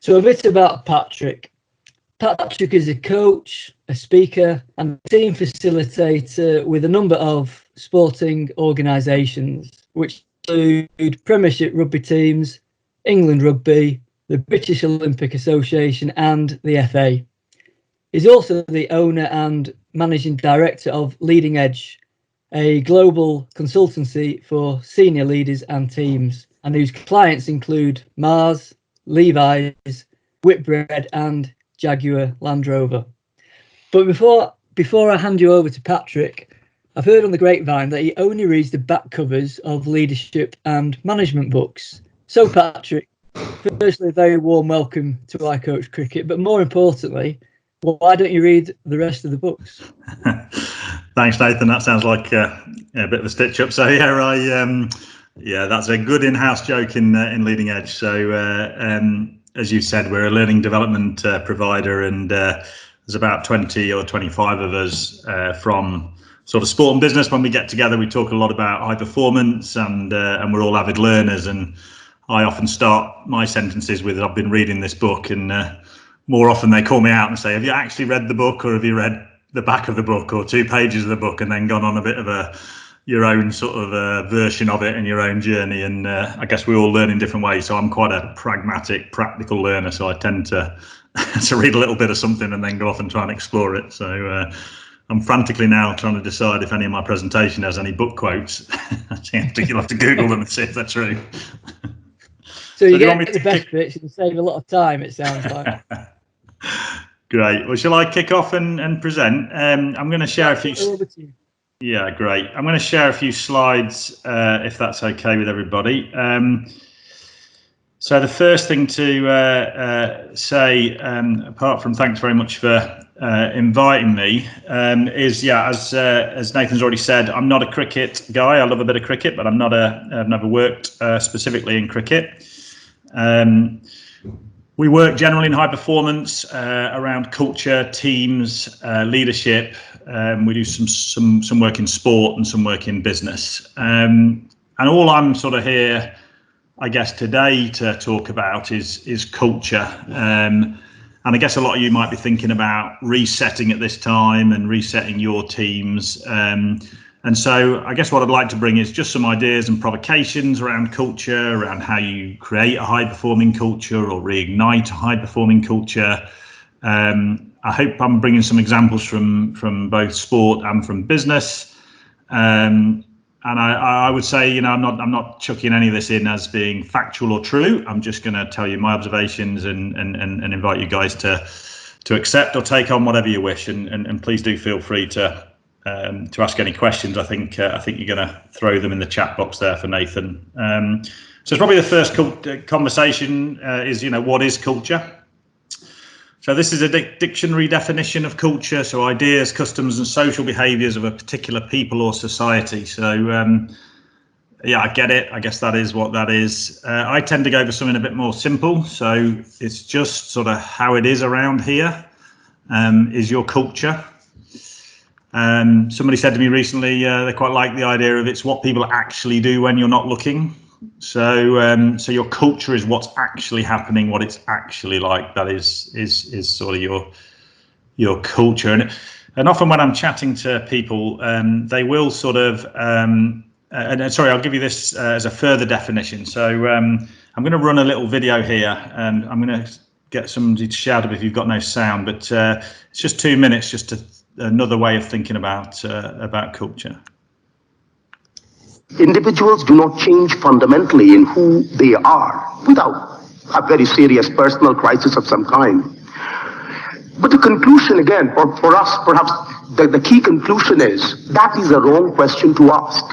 So a bit about Patrick. Patrick is a coach, a speaker and a team facilitator with a number of sporting organisations, which include Premiership rugby teams, England Rugby, the British Olympic Association and the FA. He's also the owner and managing director of Leading Edge, a global consultancy for senior leaders and teams, and whose clients include Mars, Levi's, Whitbread and Jaguar Land Rover. But before I hand you over to Patrick, I've heard on the grapevine that he only reads the back covers of leadership and management books. So Patrick, firstly, a very warm welcome to iCoach Cricket, but more importantly, why don't you read the rest of the books? Thanks, Nathan. That sounds like a bit of a stitch up. So yeah, that's a good in-house joke in Leading Edge. So as you said, we're a learning development provider, and there's about 20 or 25 of us from sort of sport and business. When we get together, we talk a lot about high performance, and we're all avid learners. And I often start my sentences with, "I've been reading this book," and more often they call me out and say, "Have you actually read the book, or have you read the back of the book or 2 pages of the book and then gone on a bit of your own sort of version of it and your own journey?" And I guess we all learn in different ways. So I'm quite a pragmatic, practical learner. So I tend to read a little bit of something and then go off and try and explore it. So I'm frantically now trying to decide if any of my presentation has any book quotes. You'll have to Google them and see if they're true. So you get the best bits and save a lot of time, it sounds like. Great. Well, shall I kick off and present? I'm going to share a few. Yeah, great. I'm going to share a few slides, if that's okay with everybody. So the first thing to say, apart from thanks very much for inviting me, is as Nathan's already said, I'm not a cricket guy. I love a bit of cricket, but I've never worked specifically in cricket. We work generally in high performance around culture, teams, leadership. We do some work in sport and some work in business. And all I'm sort of here, I guess, today to talk about is culture. And I guess a lot of you might be thinking about resetting at this time and resetting your teams. And so I guess what I'd like to bring is just some ideas and provocations around culture, around how you create a high performing culture or reignite a high performing culture. I hope I'm bringing some examples from both sport and from business. And I would say, I'm not chucking any of this in as being factual or true. I'm just going to tell you my observations and invite you guys to accept or take on whatever you wish. And please do feel free to ask any questions. I think you're going to throw them in the chat box there for Nathan. So it's probably the first conversation is, what is culture? So this is a dictionary definition of culture. So ideas, customs and social behaviours of a particular people or society. So I get it. I guess that is what that is. I tend to go for something a bit more simple. So it's just sort of how it is around here is your culture. Somebody said to me recently, they quite like the idea of it's what people actually do when you're not looking. So your culture is what's actually happening, what it's actually like. That is sort of your culture. And often when I'm chatting to people, they will sort of and sorry, I'll give you this as a further definition. So I'm going to run a little video here, and I'm going to get somebody to shout up if you've got no sound. But it's just 2 minutes, just another way of thinking about culture. Individuals do not change fundamentally in who they are without a very serious personal crisis of some kind. But the conclusion, again, for us, perhaps the key conclusion is that is a wrong question to ask.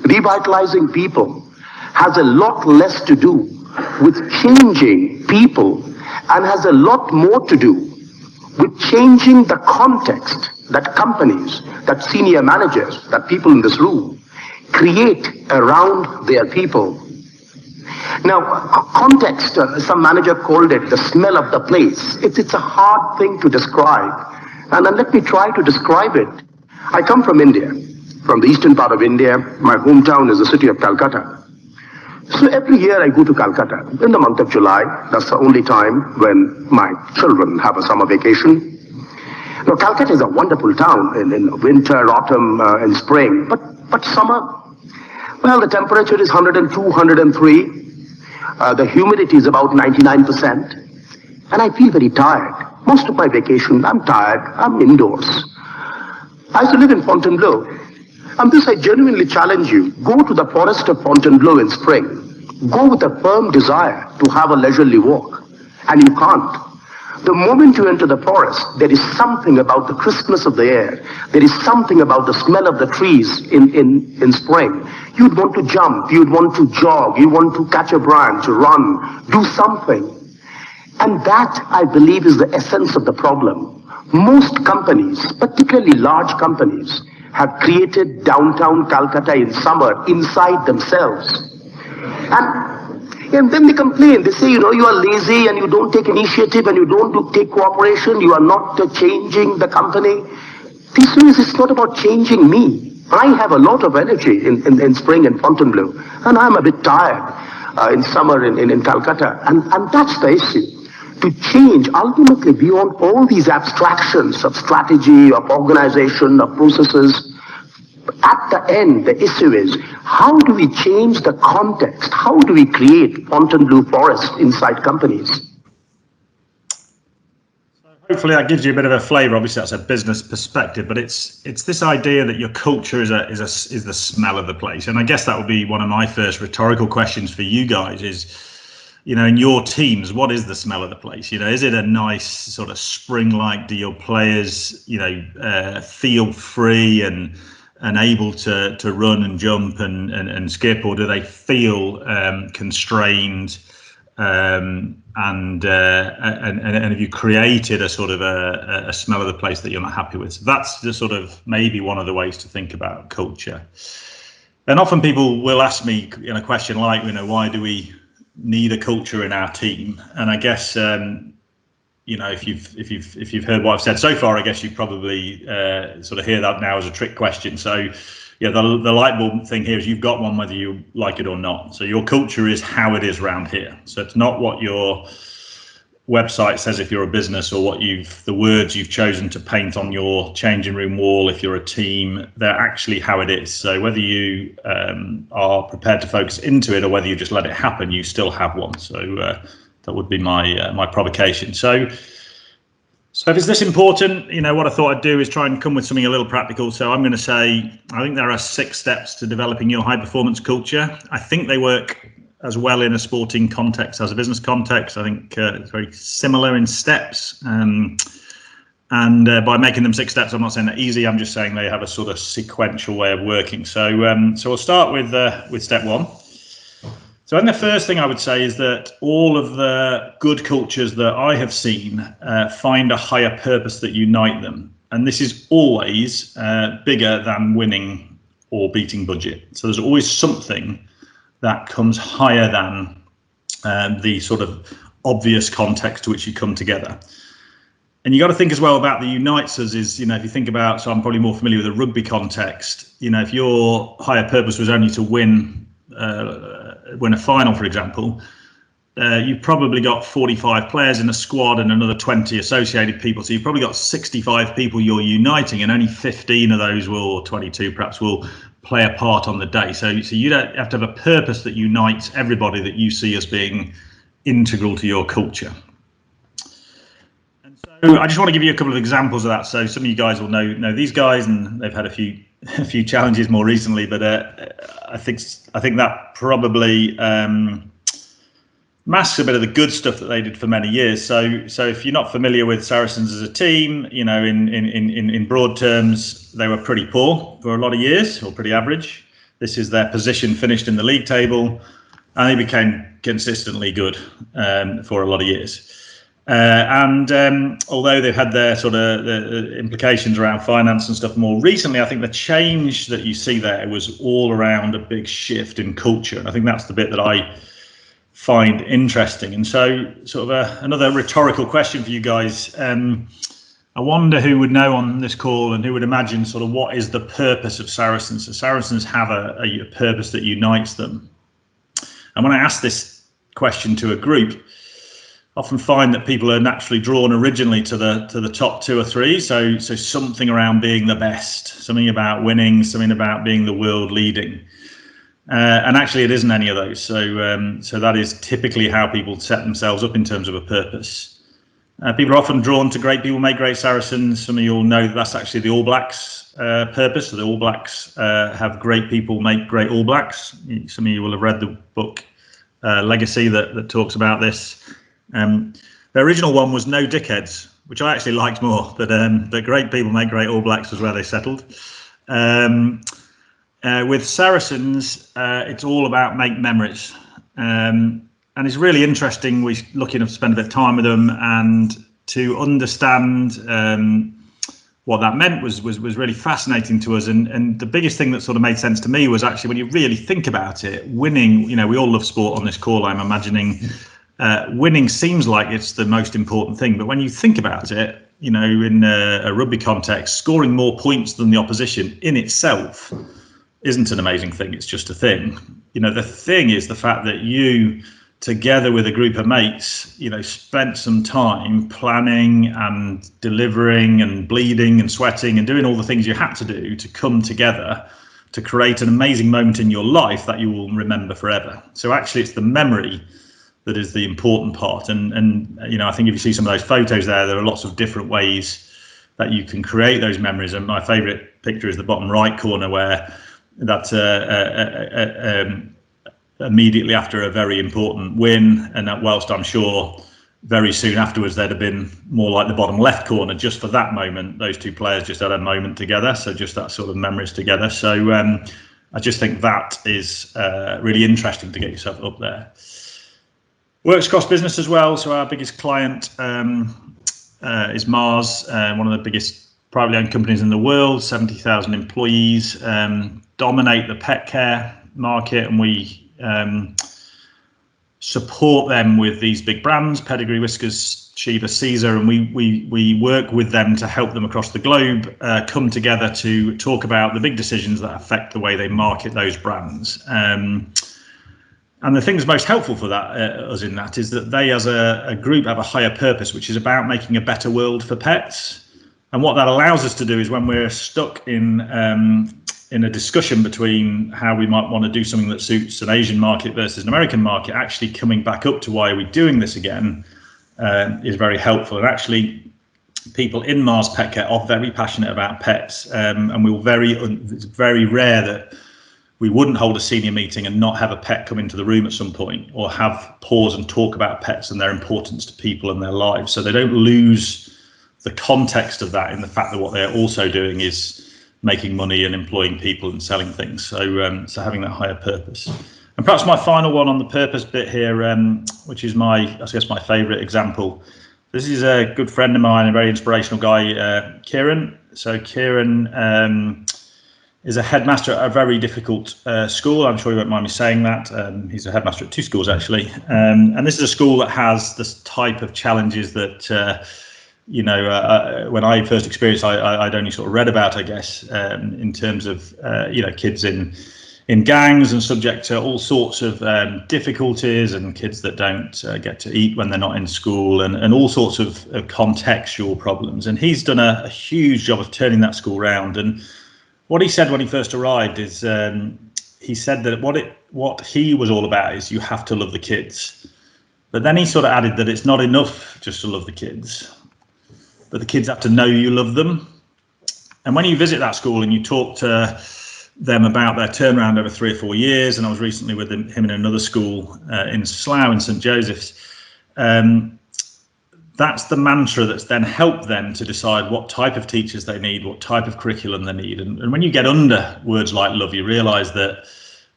Revitalizing people has a lot less to do with changing people and has a lot more to do with changing the context that companies, that senior managers, that people in this room create around their people. Now, context, some manager called it the smell of the place. It's a hard thing to describe. And then let me try to describe it. I come from India, from the eastern part of India. My hometown is the city of Calcutta. So every year I go to Calcutta in the month of July. That's the only time when my children have a summer vacation. Now, Calcutta is a wonderful town in winter, autumn, and spring. But summer, well, the temperature is 102, 103. The humidity is about 99%. And I feel very tired. Most of my vacation, I'm tired. I'm indoors. I used to live in Fontainebleau. And this I genuinely challenge you. Go to the forest of Fontainebleau in spring. Go with a firm desire to have a leisurely walk. And you can't. The moment you enter the forest, there is something about the crispness of the air. There is something about the smell of the trees in spring. You'd want to jump. You'd want to jog. You want to catch a branch, run, do something. And that, I believe, is the essence of the problem. Most companies, particularly large companies, have created downtown Calcutta in summer inside themselves. And then they complain. They say, you are lazy and you don't take initiative and you don't take cooperation. You are not changing the company. This means it's not about changing me. I have a lot of energy in spring in Fontainebleau. And I'm a bit tired in summer in Calcutta. And that's the issue. To change ultimately beyond all these abstractions of strategy, of organization, of processes. At the end, the issue is, how do we change the context? How do we create Fontainebleau forest inside companies? Hopefully that gives you a bit of a flavour. Obviously, that's a business perspective, but it's this idea that your culture is the smell of the place. And I guess that would be one of my first rhetorical questions for you guys is, in your teams, what is the smell of the place? Is it a nice sort of spring-like? Do your players, feel free and able to run and jump and skip, or do they feel constrained? And have you created a sort of a smell of the place that you're not happy with? So that's the sort of maybe one of the ways to think about culture. And often people will ask me a question like, why do we need a culture in our team? And I guess if you've heard what I've said so far, I guess you probably sort of hear that now as a trick question. So the light bulb thing here is you've got one whether you like it or not. So your culture is how it is around here. So it's not what your website says if you're a business, or the words you've chosen to paint on your changing room wall if you're a team. They're actually how it is. So whether you are prepared to focus into it or whether you just let it happen, you still have one. So that would be my provocation. So if it's this important, what I thought I'd do is try and come with something a little practical. So I'm going to say, I think there are 6 steps to developing your high performance culture. I think they work as well in a sporting context as a business context. I think it's very similar in steps. And by making them 6 steps, I'm not saying they're easy. I'm just saying they have a sort of sequential way of working. So we'll start with step 1. So I think the first thing I would say is that all of the good cultures that I have seen find a higher purpose that unite them. And this is always bigger than winning or beating budget. So there's always something that comes higher than the sort of obvious context to which you come together. And you got to think as well about the unites us is, if you think about, so I'm probably more familiar with the rugby context, if your higher purpose was only to win a final, for example, you've probably got 45 players in a squad and another 20 associated people. So you've probably got 65 people you're uniting, and only 15 of those or 22 perhaps, will play a part on the day. So you don't have to have a purpose that unites everybody that you see as being integral to your culture. And so I just want to give you a couple of examples of that. So some of you guys will know these guys, and they've had a few challenges more recently, but I think that probably masks a bit of the good stuff that they did for many years. So if you're not familiar with Saracens as a team, in broad terms, they were pretty poor for a lot of years, or pretty average. This is their position finished in the league table, and they became consistently good for a lot of years. Although they've had their sort of the implications around finance and stuff more recently, I think the change that you see there was all around a big shift in culture. And I think that's the bit that I find interesting. And so sort of another rhetorical question for you guys. I wonder who would know on this call and who would imagine sort of what is the purpose of Saracens. So Saracens have a purpose that unites them. And when I ask this question to a group, I often find that people are naturally drawn originally to the top 2 or 3. So something around being the best, something about winning, something about being the world leading. And actually, it isn't any of those. So that is typically how people set themselves up in terms of a purpose. People are often drawn to great people make great Saracens. Some of you all know that's actually the All Blacks purpose. So the All Blacks have great people make great All Blacks. Some of you will have read the book Legacy that talks about this. The original one was No Dickheads, which I actually liked more. But great people make great All Blacks was where they settled. With Saracens, it's all about make memories. And it's really interesting. We're lucky enough to spend a bit of time with them, and to understand what that meant was really fascinating to us. And the biggest thing that sort of made sense to me was actually when you really think about it, winning, we all love sport on this call, I'm imagining. Winning seems like it's the most important thing. But when you think about it, in a rugby context, scoring more points than the opposition in itself isn't an amazing thing. It's just a thing. The thing is the fact that you, together with a group of mates, spent some time planning and delivering and bleeding and sweating and doing all the things you had to do to come together to create an amazing moment in your life that you will remember forever. So actually it's the memory that is the important part. And I think if you see some of those photos there are lots of different ways that you can create those memories. And my favorite picture is the bottom right corner, where that's immediately after a very important win, and that whilst I'm sure very soon afterwards there'd have been more like the bottom left corner, just for that moment those two players just had a moment together, so just that sort of memories together. So I just think that is really interesting to get yourself up there. Works across business as well. So our biggest client is Mars, one of the biggest privately owned companies in the world, 70,000 employees, dominate the pet care market, and we support them with these big brands, Pedigree, Whiskas, Shiba, Caesar, and we work with them to help them across the globe come together to talk about the big decisions that affect the way they market those brands. And the thing that's most helpful for that, us in that, is that they as a group have a higher purpose, which is about making a better world for pets. And what that allows us to do is when we're stuck in a discussion between how we might want to do something that suits an Asian market versus an American market, actually coming back up to why are we doing this again is very helpful. And actually, people in Mars Pet Care are very passionate about pets, and it's very rare that we wouldn't hold a senior meeting and not have a pet come into the room at some point, or have pause and talk about pets and their importance to people and their lives. So they don't lose the context of that in the fact that what they're also doing is making money and employing people and selling things. So having that higher purpose. And perhaps my final one on the purpose bit here, which is my favorite example. This is a good friend of mine, a very inspirational guy, Kieran. So Kieran is a headmaster at a very difficult school. I'm sure you won't mind me saying that. He's a headmaster at 2 schools actually. And this is a school that has this type of challenges that when I first experienced, I'd only sort of read about, I guess, in terms of, kids in gangs and subject to all sorts of difficulties, and kids that don't get to eat when they're not in school, and all sorts of contextual problems. And he's done a huge job of turning that school around. And what he said when he first arrived is, he said that what he was all about is you have to love the kids. But then he sort of added that it's not enough just to love the kids, but the kids have to know you love them. And when you visit that school and you talk to them about their turnaround over 3 or 4 years, and I was recently with him in another school in Slough in St Joseph's, that's the mantra that's then helped them to decide what type of teachers they need, what type of curriculum they need. And when you get under words like love, you realise that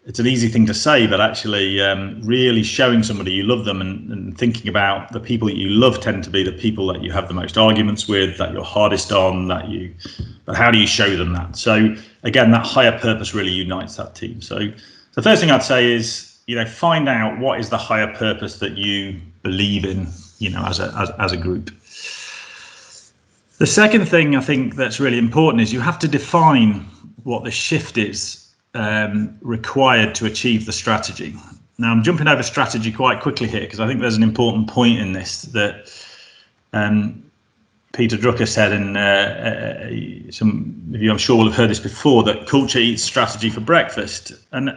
it's an easy thing to say, but actually really showing somebody you love them, and thinking about the people that you love tend to be the people that you have the most arguments with, that you're hardest on, but how do you show them that? So again, that higher purpose really unites that team. So the first thing I'd say is, find out what is the higher purpose that you believe in, as a group. The second thing I think that's really important is you have to define what the shift is required to achieve the strategy. Now I'm jumping over strategy quite quickly here because I think there's an important point in this that Peter Drucker said, and some of you I'm sure will have heard this before, that culture eats strategy for breakfast. And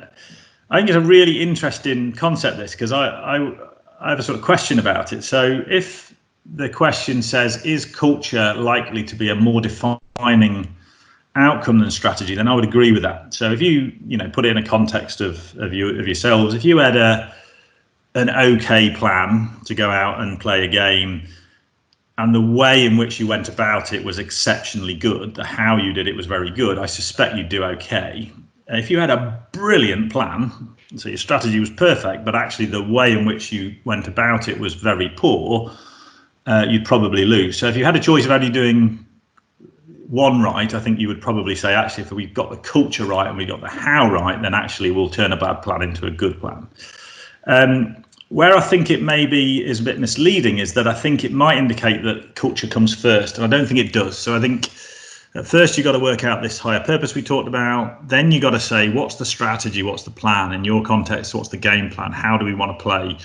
I think it's a really interesting concept, this, because I have a sort of question about it. So if the question says, is culture likely to be a more defining outcome than strategy, then I would agree with that. So if you put it in a context of yourselves, if you had an okay plan to go out and play a game, and the way in which you went about it was exceptionally good, the how you did it was very good, I suspect you'd do okay. If you had a brilliant plan, so your strategy was perfect, but actually the way in which you went about it was very poor, you'd probably lose. So if you had a choice of only doing one right, I think you would probably say, actually, if we've got the culture right and we got the how right, then actually we'll turn a bad plan into a good plan. Where I think it maybe is a bit misleading is that I think it might indicate that culture comes first, and I don't think it does. So I think at first you've got to work out this higher purpose we talked about. Then you've got to say, what's the strategy? What's the plan? In your context, what's the game plan? How do we want to play?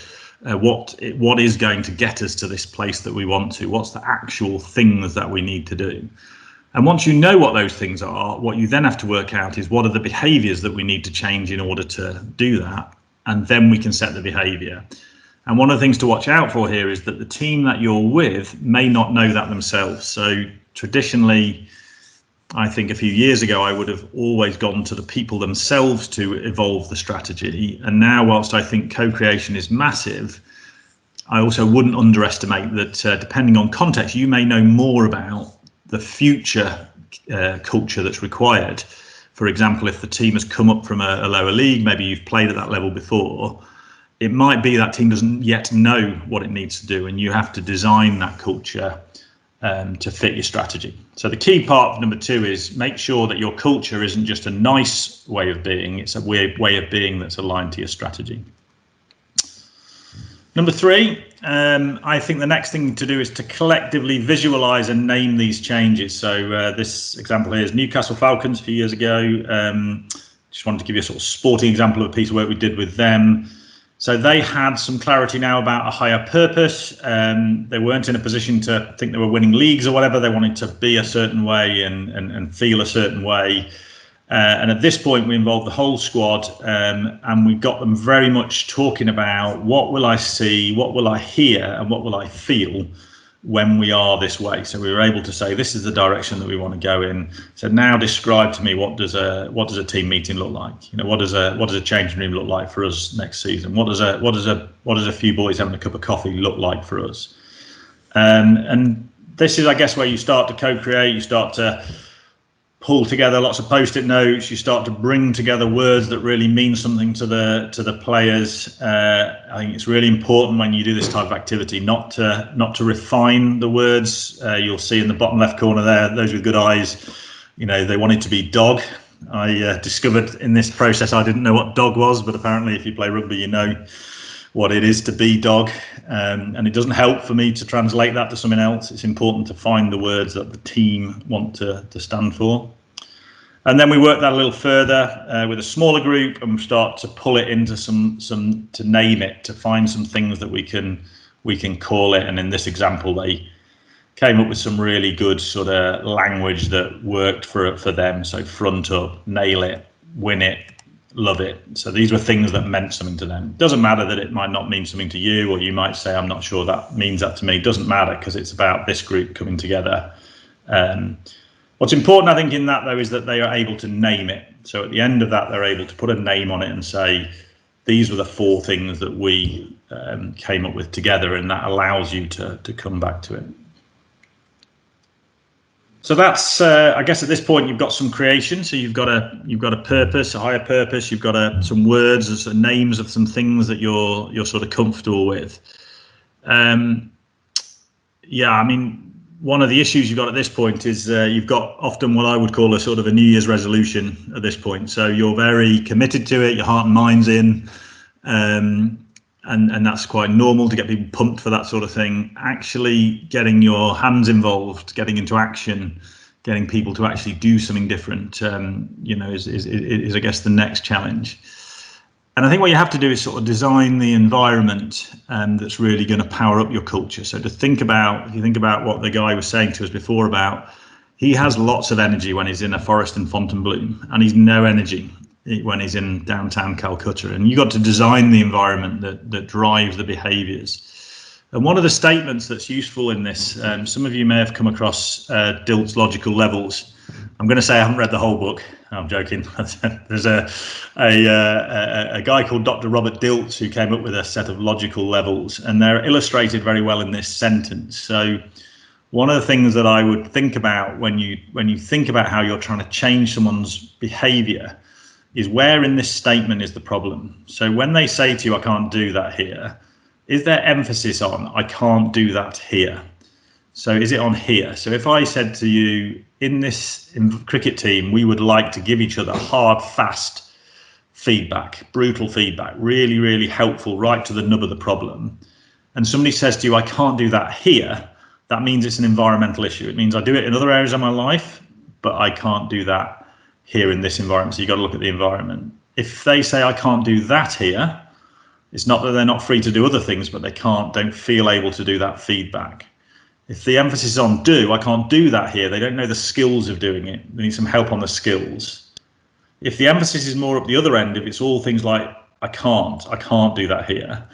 What is going to get us to this place that we want to? What's the actual things that we need to do? And once you know what those things are, what you then have to work out is what are the behaviors that we need to change in order to do that. And then we can set the behavior. And one of the things to watch out for here is that the team that you're with may not know that themselves. So traditionally, I think a few years ago, I would have always gone to the people themselves to evolve the strategy. And now, whilst I think co-creation is massive, I also wouldn't underestimate that depending on context, you may know more about the future culture that's required. For example, if the team has come up from a lower league, maybe you've played at that level before, it might be that team doesn't yet know what it needs to do, and you have to design that culture to fit your strategy. So the key part of number 2 is make sure that your culture isn't just a nice way of being, it's a way of being that's aligned to your strategy. Number 3, I think the next thing to do is to collectively visualize and name these changes. So this example here is Newcastle Falcons a few years ago. Just wanted to give you a sort of sporting example of a piece of work we did with them. So they had some clarity now about a higher purpose. They weren't in a position to think they were winning leagues or whatever. They wanted to be a certain way and feel a certain way. And at this point, we involved the whole squad, and we got them very much talking about what will I see, what will I hear, and what will I feel when we are this way. So we were able to say, this is the direction that we want to go in. So now describe to me, what does a team meeting look like? What does a changing room look like for us next season? What does a few boys having a cup of coffee look like for us? And this is, I guess, where you start to co-create. You start to pull together lots of post-it notes. You start to bring together words that really mean something to the players. I think it's really important when you do this type of activity not to refine the words. You'll see in the bottom left corner there, those with good eyes, they wanted to be dog. I discovered in this process I didn't know what dog was, but apparently if you play rugby you know what it is to be dog, and it doesn't help for me to translate that to something else. It's important to find the words that the team want to stand for. And then we work that a little further with a smaller group, and start to pull it into some to name it, to find some things that we can call it. And in this example, they came up with some really good sort of language that worked for them. So front up, nail it, win it, love it. So these were things that meant something to them. Doesn't matter that it might not mean something to you, or you might say, I'm not sure that means that to me. Doesn't matter, because it's about this group coming together. What's important, I think, in that, though, is that they are able to name it. So at the end of that, they're able to put a name on it and say, these were the 4 things that we came up with together, and that allows you to come back to it. So that's, I guess, at this point you've got some creation. So you've got a purpose, a higher purpose. You've got some words and some names of some things that you're sort of comfortable with. Yeah, I mean, one of the issues you've got at this point is you've got often what I would call a sort of a New Year's resolution at this point. So you're very committed to it. Your heart and mind's in. And that's quite normal to get people pumped for that sort of thing. Actually getting your hands involved, getting into action, getting people to actually do something different, is I guess the next challenge. And I think what you have to do is sort of design the environment that's really going to power up your culture. So if you think about what the guy was saying to us before about, he has lots of energy when he's in a forest in Fontainebleau, and he's no energy when he's in downtown Calcutta. And you've got to design the environment that drives the behaviours. And one of the statements that's useful in this, some of you may have come across Dilt's logical levels. I'm going to say I haven't read the whole book. I'm joking. There's a guy called Dr. Robert Dilts who came up with a set of logical levels, and they're illustrated very well in this sentence. So one of the things that I would think about when you think about how you're trying to change someone's behaviour is where in this statement is the problem. So when they say to you, I can't do that here, is there emphasis on I can't do that here? So is it on here? So if I said to you, in cricket team, we would like to give each other hard, fast feedback, brutal feedback, really, really helpful, right to the nub of the problem. And somebody says to you, I can't do that here. That means it's an environmental issue. It means I do it in other areas of my life, but I can't do that here in this environment. So you've got to look at the environment. If they say I can't do that here, it's not that they're not free to do other things, but they don't feel able to do that feedback. If the emphasis is on I can't do that here, they don't know the skills of doing it. They need some help on the skills. If the emphasis is more up the other end, if it's all things like I can't do that here,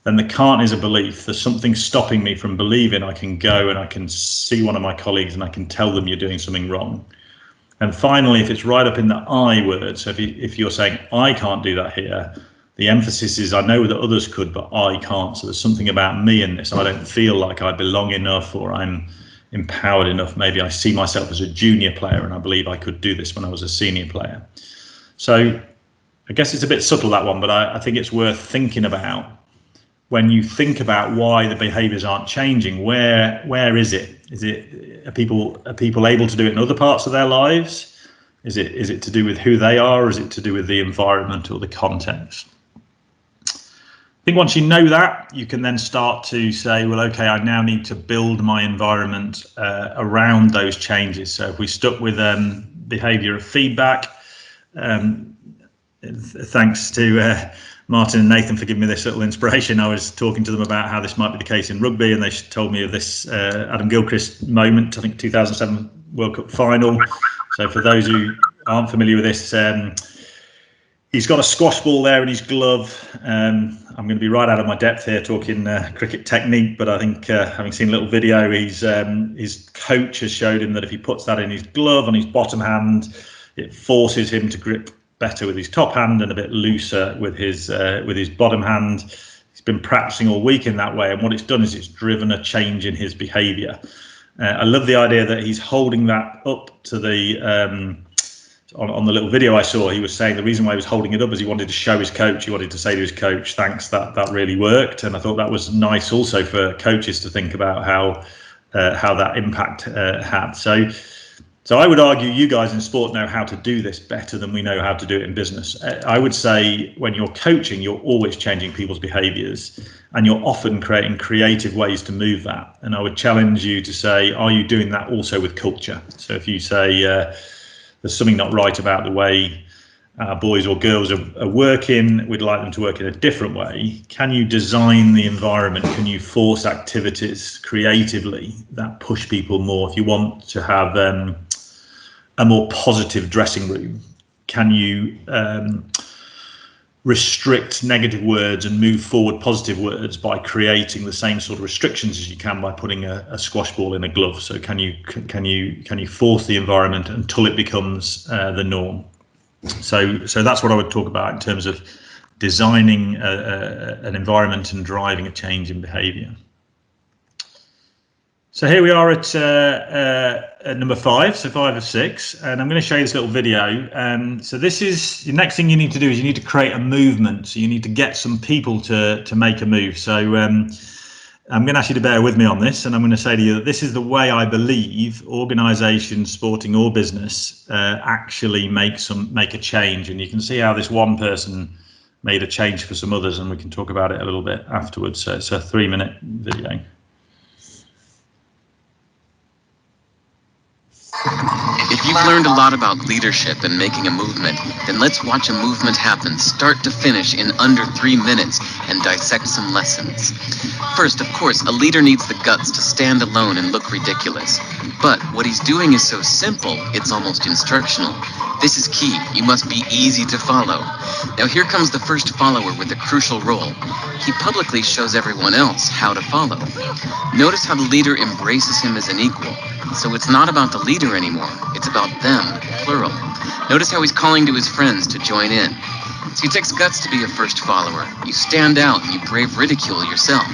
then the can't is a belief. There's something stopping me from believing I can go and I can see one of my colleagues and I can tell them you're doing something wrong. And finally, if it's right up in the I word, so if you're saying I can't do that here, the emphasis is I know that others could, but I can't. So there's something about me in this. I don't feel like I belong enough or I'm empowered enough. Maybe I see myself as a junior player and I believe I could do this when I was a senior player. So I guess it's a bit subtle, that one, but I think it's worth thinking about. When you think about why the behaviours aren't changing, where is it? Are people able to do it in other parts of their lives? Is it to do with who they are, or is it to do with the environment or the context? I think once you know that, you can then start to say, well, okay, I now need to build my environment around those changes. So if we stuck with behaviour of feedback, thanks to Martin and Nathan for giving me this little inspiration. I was talking to them about how this might be the case in rugby, and they told me of this Adam Gilchrist moment, I think 2007 World Cup final. So for those who aren't familiar with this, he's got a squash ball there in his glove. I'm going to be right out of my depth here talking cricket technique, but I think having seen a little video, his coach has showed him that if he puts that in his glove on his bottom hand, it forces him to grip better with his top hand and a bit looser with his bottom hand. He's been practicing all week in that way, and what it's done is it's driven a change in his behaviour. I love the idea that he's holding that up to the on the little video I saw. He was saying the reason why he was holding it up is he wanted to show his coach. He wanted to say to his coach, "Thanks, that really worked." And I thought that was nice also for coaches to think about how that impact had. So I would argue you guys in sport know how to do this better than we know how to do it in business. I would say when you're coaching, you're always changing people's behaviours, and you're often creating creative ways to move that. And I would challenge you to say, are you doing that also with culture? So if you say there's something not right about the way boys or girls are working, we'd like them to work in a different way. Can you design the environment? Can you force activities creatively that push people more? If you want to have a more positive dressing room, can you restrict negative words and move forward positive words by creating the same sort of restrictions as you can by putting a squash ball in a glove? So can you force the environment until it becomes the norm? So that's what I would talk about in terms of designing an environment and driving a change in behaviour. So here we are at number 5, so 5 of 6, and I'm going to show you this little video. So this is the next thing you need to do is you need to create a movement. So you need to get some people to make a move. So I'm going to ask you to bear with me on this, and I'm going to say to you that this is the way I believe organisations, sporting or business, actually make a change. And you can see how this one person made a change for some others, and we can talk about it a little bit afterwards. So it's a 3-minute video. It If you've learned a lot about leadership and making a movement, then let's watch a movement happen start to finish in under 3 minutes and dissect some lessons. First, of course, a leader needs the guts to stand alone and look ridiculous. But what he's doing is so simple, it's almost instructional. This is key. You must be easy to follow. Now here comes the first follower with a crucial role. He publicly shows everyone else how to follow. Notice how the leader embraces him as an equal. So it's not about the leader anymore. It's about them, plural. Notice how he's calling to his friends to join in. So it takes guts to be a first follower. You stand out and you brave ridicule yourself.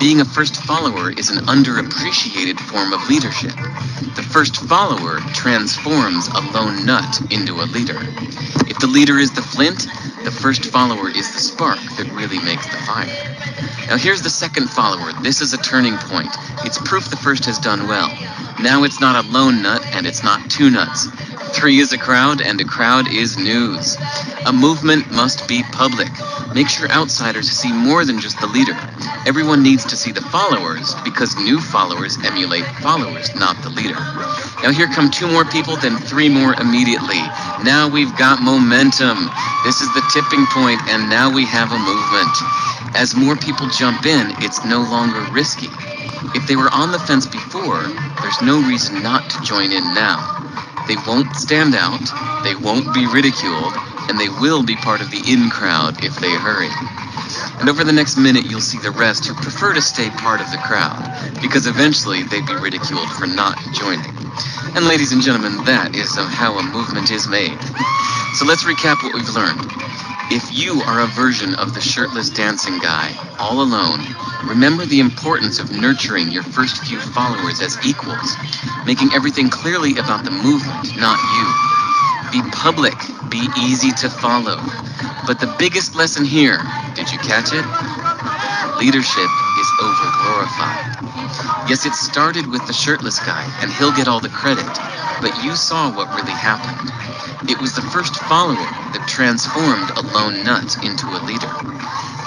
Being a first follower is an underappreciated form of leadership. The first follower transforms a lone nut into a leader. If the leader is the flint, the first follower is the spark that really makes the fire. Now here's the second follower. This is a turning point. It's proof the first has done well. Now it's not a lone nut and it's not two nuts. 3 is a crowd and a crowd is news. A movement must be public. Make sure outsiders see more than just the leader. Everyone needs to see the followers because new followers emulate followers, not the leader. Now here come 2 more people, then 3 more immediately. Now we've got momentum. This is the tipping point, and now we have a movement. As more people jump in, it's no longer risky. If they were on the fence before, there's no reason not to join in now. They won't stand out, they won't be ridiculed, and they will be part of the in crowd if they hurry. And over the next minute, you'll see the rest who prefer to stay part of the crowd, because eventually they'd be ridiculed for not joining. And ladies and gentlemen, that is how a movement is made. So let's recap what we've learned. If you are a version of the shirtless dancing guy, all alone, remember the importance of nurturing your first few followers as equals, making everything clearly about the movement, not you. Be public, be easy to follow. But the biggest lesson here, did you catch it? Leadership is over-glorified. Yes, it started with the shirtless guy, and he'll get all the credit, but you saw what really happened. It was the first follower that transformed a lone nut into a leader.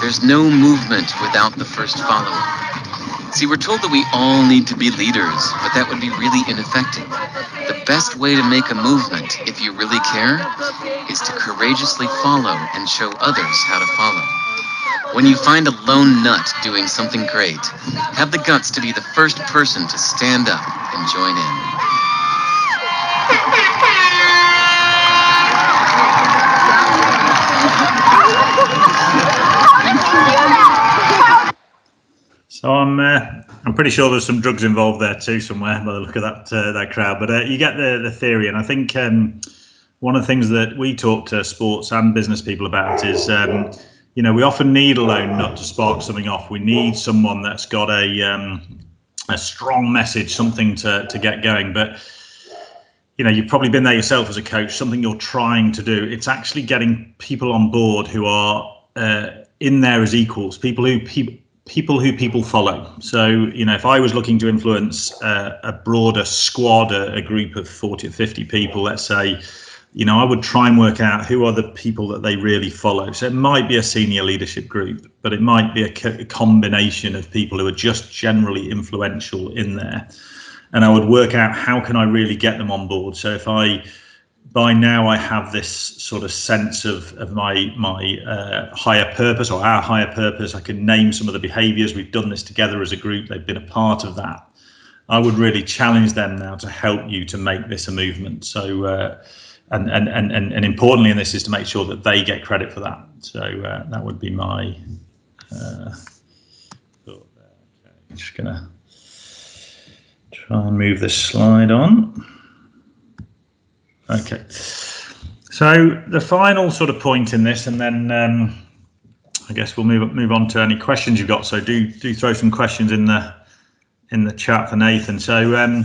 There's no movement without the first follower. See, we're told that we all need to be leaders, but that would be really ineffective. The best way to make a movement, if you really care, is to courageously follow and show others how to follow. When you find a lone nut doing something great, have the guts to be the first person to stand up and join in. So I'm pretty sure there's some drugs involved there too somewhere by the look of that crowd. But you get the theory, and I think one of the things that we talk to sports and business people about is we often need a lone nut to spark something off. We need someone that's got a strong message, something to get going. But you've probably been there yourself as a coach. Something you're trying to do. It's actually getting people on board who are in there as equals. People who people follow. So, if I was looking to influence a broader squad, a group of 40 or 50 people, let's say, I would try and work out who are the people that they really follow. So it might be a senior leadership group, but it might be a combination of people who are just generally influential in there. And I would work out how can I really get them on board. So by now I have this sort of sense of my higher purpose, or our higher purpose. I can name some of the behaviors. We've done this together as a group. They've been a part of that. I would really challenge them now to help you to make this a movement. So and importantly in this is to make sure that they get credit for that. So that would be my thought there. Okay, I'm just gonna try and move this slide on. Okay, so the final sort of point in this, and then I guess we'll move on to any questions you've got. So do throw some questions in the chat for Nathan. So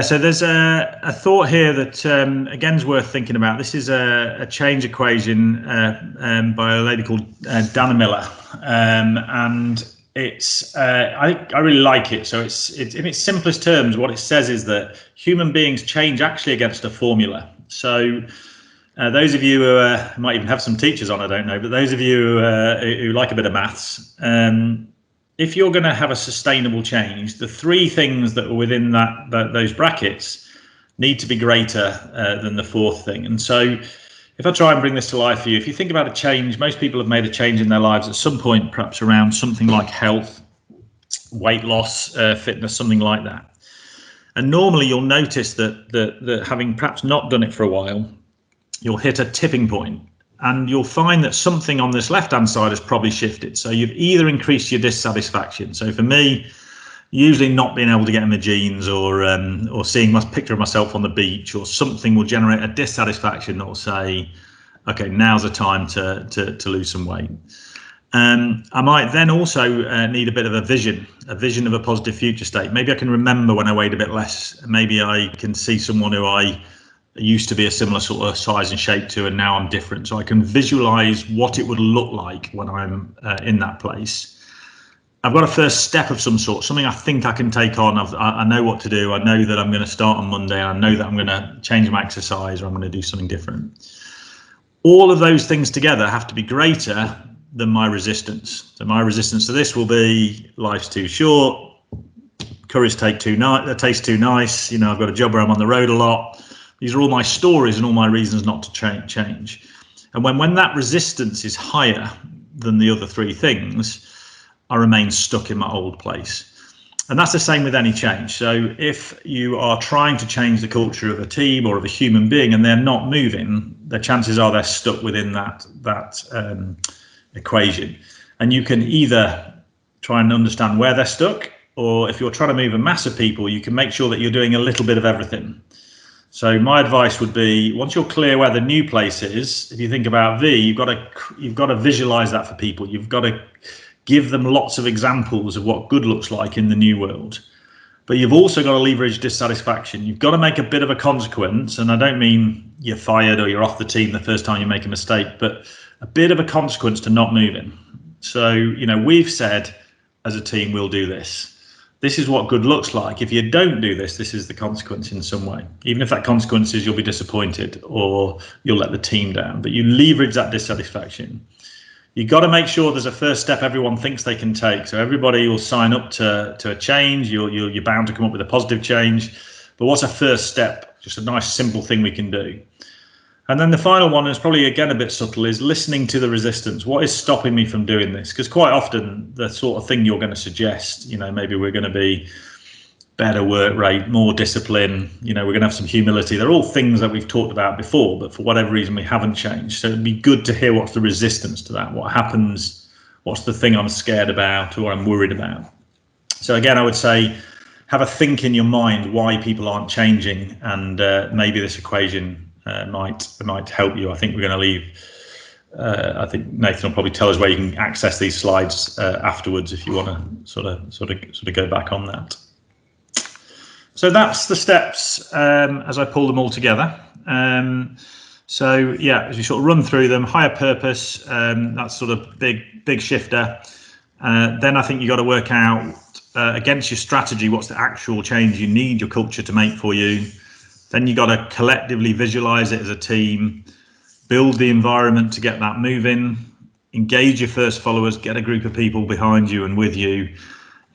so there's a thought here that again is worth thinking about. This is a change equation by a lady called Dana Miller, and it's I really like it. So it's in its simplest terms, what it says is that human beings change actually against a formula. So those of you who might even have some teachers on, I don't know, but those of you who like a bit of maths, if you're going to have a sustainable change, the 3 things that are within those brackets need to be greater than the fourth thing. And so if I try and bring this to life for you, if you think about a change, most people have made a change in their lives at some point, perhaps around something like health, weight loss, fitness, something like that. And normally you'll notice that having perhaps not done it for a while, you'll hit a tipping point, and you'll find that something on this left-hand side has probably shifted. So you've either increased your dissatisfaction. So for me, usually not being able to get in my jeans, or seeing my picture of myself on the beach, or something will generate a dissatisfaction that will say, okay, now's the time to lose some weight. I might then also need a bit of a vision of a positive future state. Maybe I can remember when I weighed a bit less. Maybe I can see someone who I used to be a similar sort of size and shape to, and now I'm different. So I can visualize what it would look like when I'm in that place. I've got a first step of some sort, something I think I can take on. I know what to do. I know that I'm going to start on Monday. I know that I'm going to change my exercise, or I'm going to do something different. All of those things together have to be greater than my resistance. So my resistance to this will be, life's too short, curries taste too nice, I've got a job where I'm on the road a lot. These are all my stories and all my reasons not to change. And when that resistance is higher than the other three things, I remain stuck in my old place. And that's the same with any change. So if you are trying to change the culture of a team or of a human being and they're not moving, the chances are they're stuck within that equation. And you can either try and understand where they're stuck, or if you're trying to move a mass of people, you can make sure that you're doing a little bit of everything. So my advice would be, once you're clear where the new place is, if you think about V, you've got to visualize that for people. You've got to give them lots of examples of what good looks like in the new world. But you've also got to leverage dissatisfaction. You've got to make a bit of a consequence, and I don't mean you're fired or you're off the team the first time you make a mistake, but a bit of a consequence to not moving. So, we've said as a team, we'll do this. This is what good looks like. If you don't do this, this is the consequence in some way. Even if that consequence is you'll be disappointed or you'll let the team down, but you leverage that dissatisfaction. You've got to make sure there's a first step everyone thinks they can take. So everybody will sign up to a change. You're bound to come up with a positive change. But what's a first step? Just a nice, simple thing we can do. And then the final one is probably, again, a bit subtle, is listening to the resistance. What is stopping me from doing this? Because quite often the sort of thing you're going to suggest, maybe we're going to be better work rate, more discipline, we're going to have some humility. They're all things that we've talked about before, but for whatever reason, we haven't changed. So it'd be good to hear what's the resistance to that. What happens? What's the thing I'm scared about or I'm worried about? So again, I would say, have a think in your mind why people aren't changing, and maybe this equation might help you. I think we're going to leave. I think Nathan will probably tell us where you can access these slides afterwards if you want to sort of go back on that. So that's the steps as I pull them all together. So yeah, as you sort of run through them, higher purpose, that's sort of big shifter. Then I think you got to work out against your strategy, what's the actual change you need your culture to make for you. Then you got to collectively visualize it as a team, build the environment to get that moving, engage your first followers, get a group of people behind you and with you.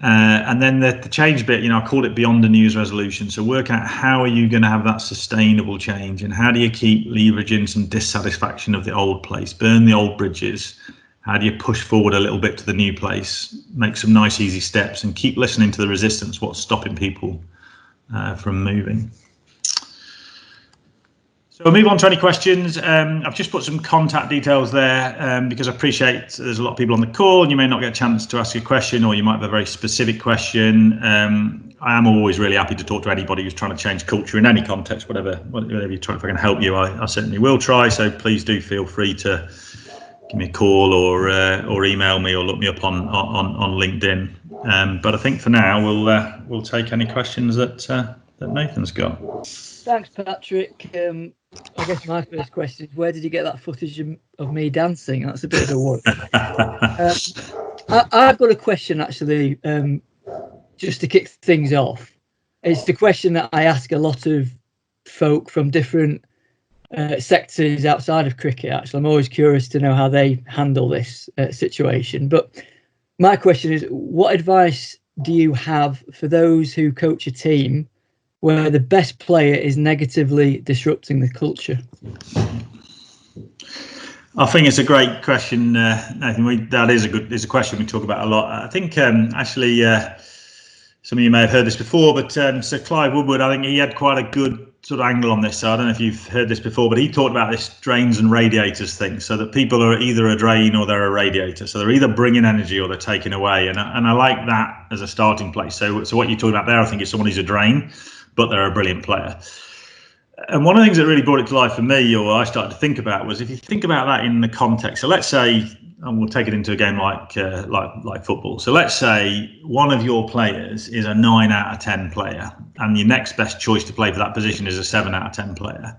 And then the change bit, I call it beyond the New Year's resolution. So work out how are you going to have that sustainable change, and how do you keep leveraging some dissatisfaction of the old place, burn the old bridges. How do you push forward a little bit to the new place, make some nice easy steps, and keep listening to the resistance, what's stopping people from moving. So we'll move on to any questions. I've just put some contact details there because I appreciate there's a lot of people on the call and you may not get a chance to ask a question, or you might have a very specific question. I am always really happy to talk to anybody who's trying to change culture in any context, whatever you try. If I can help you, I certainly will try. So please do feel free to give me a call or email me or look me up on LinkedIn. But I think for now we'll take any questions that Nathan's got. Thanks, Patrick. I guess my first question is, where did you get that footage of me dancing? That's a bit of a worry. I've got a question, actually, just to kick things off. It's the question that I ask a lot of folk from different sectors outside of cricket, actually. I'm always curious to know how they handle this situation. But my question is, what advice do you have for those who coach a team where the best player is negatively disrupting the culture? I think it's a great question, Nathan. That is a question we talk about a lot. I think actually some of you may have heard this before, but Sir Clive Woodward, I think he had quite a good sort of angle on this. So I don't know if you've heard this before, but he talked about this drains and radiators thing. So that people are either a drain or they're a radiator. So they're either bringing energy or they're taking away. And I like that as a starting place. So what you're talking about there, I think, is someone who's a drain, but they're a brilliant player. And one of the things that really brought it to life for me, or I started to think about, was if you think about that in the context. So let's say, and we'll take it into a game like football. So let's say one of your players is a 9 out of 10 player, and your next best choice to play for that position is a 7 out of 10 player.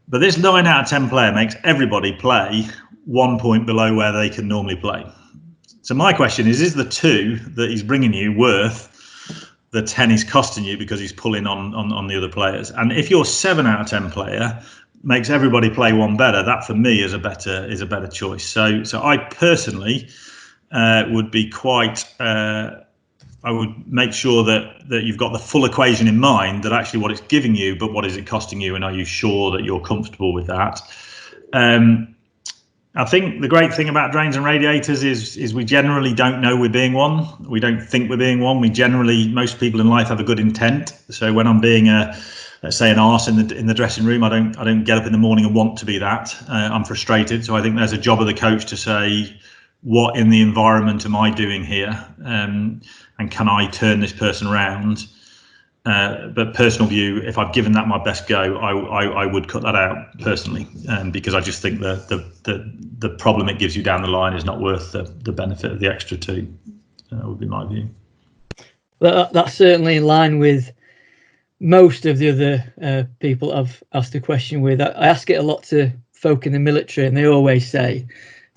But this 9 out of 10 player makes everybody play 1 point below where they can normally play. So my question is the 2 that he's bringing you worth the 10 he's costing you because he's pulling on the other players? And if your 7 out of 10 player makes everybody play 1 better, that for me is a better choice. So I personally would be quite. I would make sure that you've got the full equation in mind, that actually what it's giving you, but what is it costing you, and are you sure that you're comfortable with that? I think the great thing about drains and radiators is we generally don't know we're being one. We don't think we're being one. Most people in life have a good intent. So when I'm being let's say an arse in the dressing room, I don't get up in the morning and want to be that. I'm frustrated. So I think there's a job of the coach to say, what in the environment am I doing here? And can I turn this person around? But personal view, if I've given that my best go, I would cut that out personally, because I just think the problem it gives you down the line is not worth the benefit of the extra 2. Would be my view. Well, that's certainly in line with most of the other people I've asked a question with. I ask it a lot to folk in the military, and they always say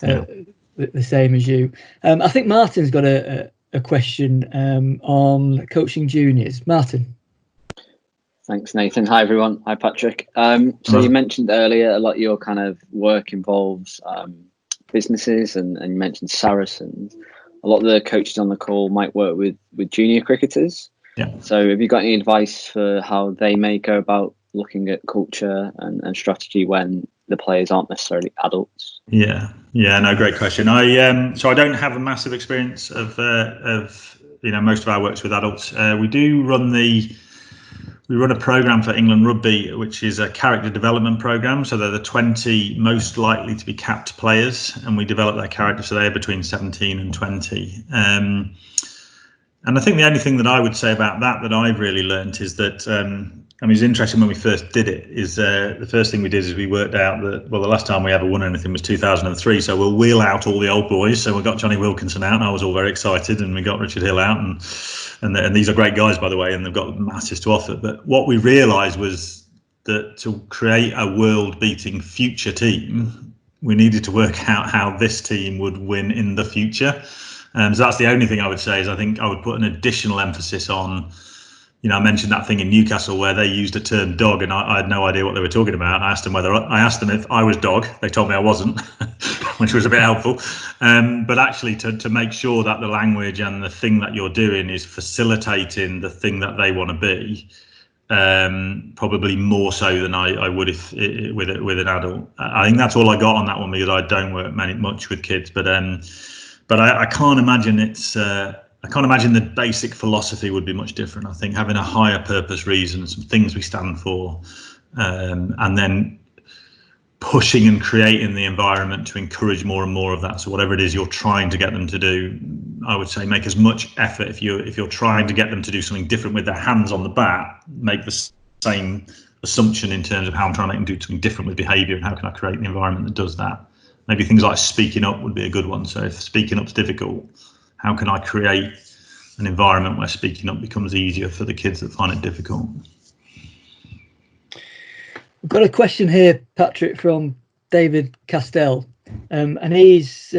the same as you. I think Martin's got a question on coaching juniors. Martin. Thanks, Nathan. Hi, everyone. Hi, Patrick. So you mentioned earlier a lot of your kind of work involves businesses, and you mentioned Saracens. A lot of the coaches on the call might work with junior cricketers. Yeah. So have you got any advice for how they may go about looking at culture and strategy when the players aren't necessarily adults? Yeah, no, great question. So I don't have a massive experience of most of our work's with adults. We run a program for England Rugby, which is a character development program. So they're the 20 most likely to be capped players, and we develop their character. So they're between 17 and 20. And I think the only thing that I would say about that I've really learned is that, it's interesting when we first did it, is the first thing we did is we worked out that, the last time we ever won anything was 2003. So we'll wheel out all the old boys. So we got Johnny Wilkinson out, and I was all very excited, and we got Richard Hill out, and these are great guys, by the way, and they've got masses to offer. But what we realised was that to create a world-beating future team, we needed to work out how this team would win in the future. So that's the only thing I would say, is I think I would put an additional emphasis on, I mentioned that thing in Newcastle where they used a term dog, and I had no idea what they were talking about. I asked them if I was dog. They told me I wasn't, which was a bit helpful. But actually to make sure that the language and the thing that you're doing is facilitating the thing that they want to be, probably more so than I would if with an adult. I think that's all I got on that one, because I don't work much with kids. But I can't imagine I can't imagine the basic philosophy would be much different. I think having a higher purpose, reason, some things we stand for, and then pushing and creating the environment to encourage more and more of that. So whatever it is you're trying to get them to do, I would say make as much effort. If you're trying to get them to do something different with their hands on the bat, make the same assumption in terms of how I'm trying to make them do something different with behaviour, and how can I create the environment that does that. Maybe things like speaking up would be a good one. So if speaking up's difficult, how can I create an environment where speaking up becomes easier for the kids that find it difficult? We've got a question here, Patrick, from David Castell, and he's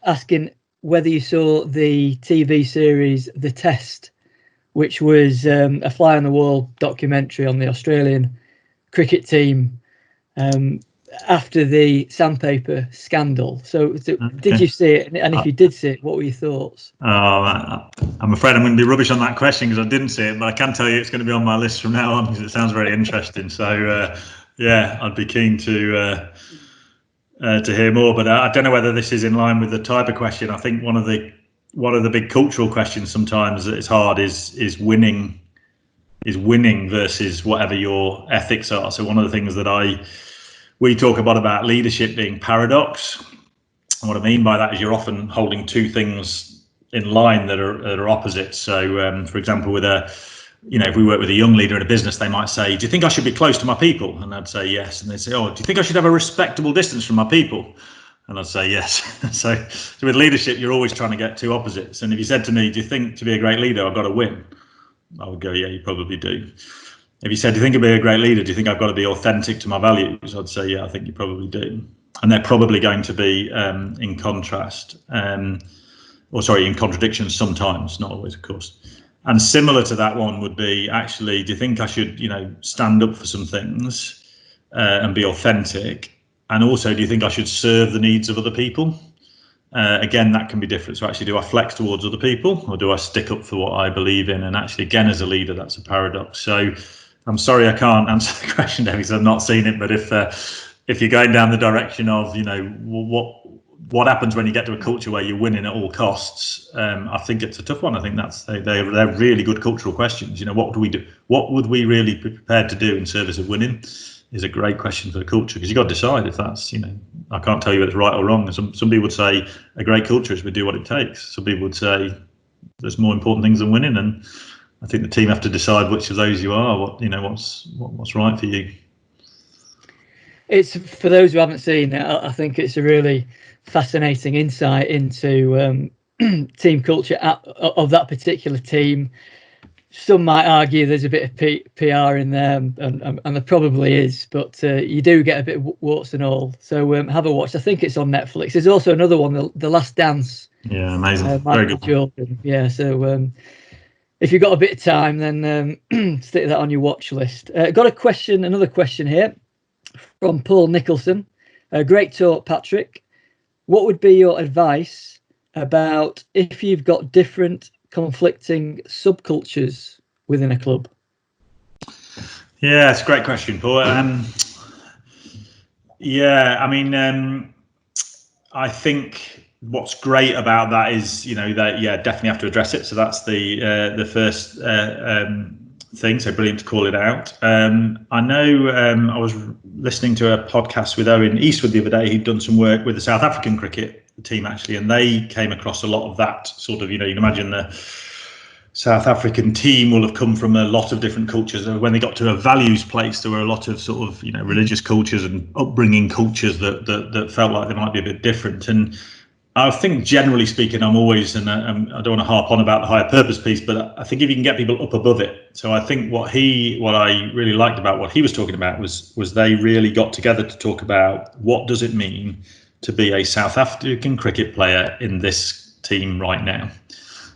asking whether you saw the TV series The Test, which was a fly on the wall documentary on the Australian cricket team. after the sandpaper scandal. So did you see it? And if you did see it, what were your thoughts? Oh, I'm afraid I'm going to be rubbish on that question because I didn't see it, but I can tell you it's going to be on my list from now on because it sounds very interesting. So yeah, I'd be keen to hear more. But I don't know whether this is in line with the type of question. I think one of the big cultural questions sometimes that it's hard is winning versus whatever your ethics are. So one of the things that we talk about leadership being paradox. And what I mean by that is you're often holding two things in line that are opposites. So for example, if we work with a young leader in a business, they might say, do you think I should be close to my people? And I'd say yes. And they'd say, oh, do you think I should have a respectable distance from my people? And I'd say yes. So with leadership, you're always trying to get two opposites. And if you said to me, do you think to be a great leader, I've got to win? I would go, yeah, you probably do. If you said, do you think to be a great leader, do you think I've got to be authentic to my values? I'd say, yeah, I think you probably do. And they're probably going to be in contrast, in contradiction sometimes, not always, of course. And similar to that one would be, actually, do you think I should, stand up for some things and be authentic? And also, do you think I should serve the needs of other people? Again, that can be different. So actually, do I flex towards other people or do I stick up for what I believe in? And actually, again, as a leader, that's a paradox. So I'm sorry I can't answer the question, David, because I've not seen it. But if you're going down the direction of, what happens when you get to a culture where you're winning at all costs, I think it's a tough one. I think they're really good cultural questions. What do we do? What would we really be prepared to do in service of winning? Is a great question for the culture, because you've got to decide if that's, I can't tell you whether it's right or wrong. Some people would say a great culture is we do what it takes. Some people would say there's more important things than winning, and I think the team have to decide which of those you are. What's right for you. It's for those who haven't seen it. I think it's a really fascinating insight into team culture of that particular team. Some might argue there's a bit of PR in there, and there probably is, but you do get a bit of warts and all. So have a watch. I think it's on Netflix. There's also another one, The Last Dance. Yeah, amazing. Very good. Jordan. Yeah, so if you've got a bit of time, then stick that on your watch list. Got another question here from Paul Nicholson. Great talk, Patrick. What would be your advice about if you've got different conflicting subcultures within a club? Yeah, it's a great question, Paul. I think what's great about that is, definitely have to address it. So that's the first thing. So brilliant to call it out. I know I was listening to a podcast with Owen Eastwood the other day. He'd done some work with the South African cricket team, actually, and they came across a lot of that sort of, you can imagine the South African team will have come from a lot of different cultures. When they got to a values place, there were a lot of sort of, religious cultures and upbringing cultures that felt like they might be a bit different. And I think, generally speaking, I'm always, and I don't want to harp on about the higher purpose piece, but I think if you can get people up above it. So I think what I really liked about what he was talking about was they really got together to talk about what does it mean to be a South African cricket player in this team right now.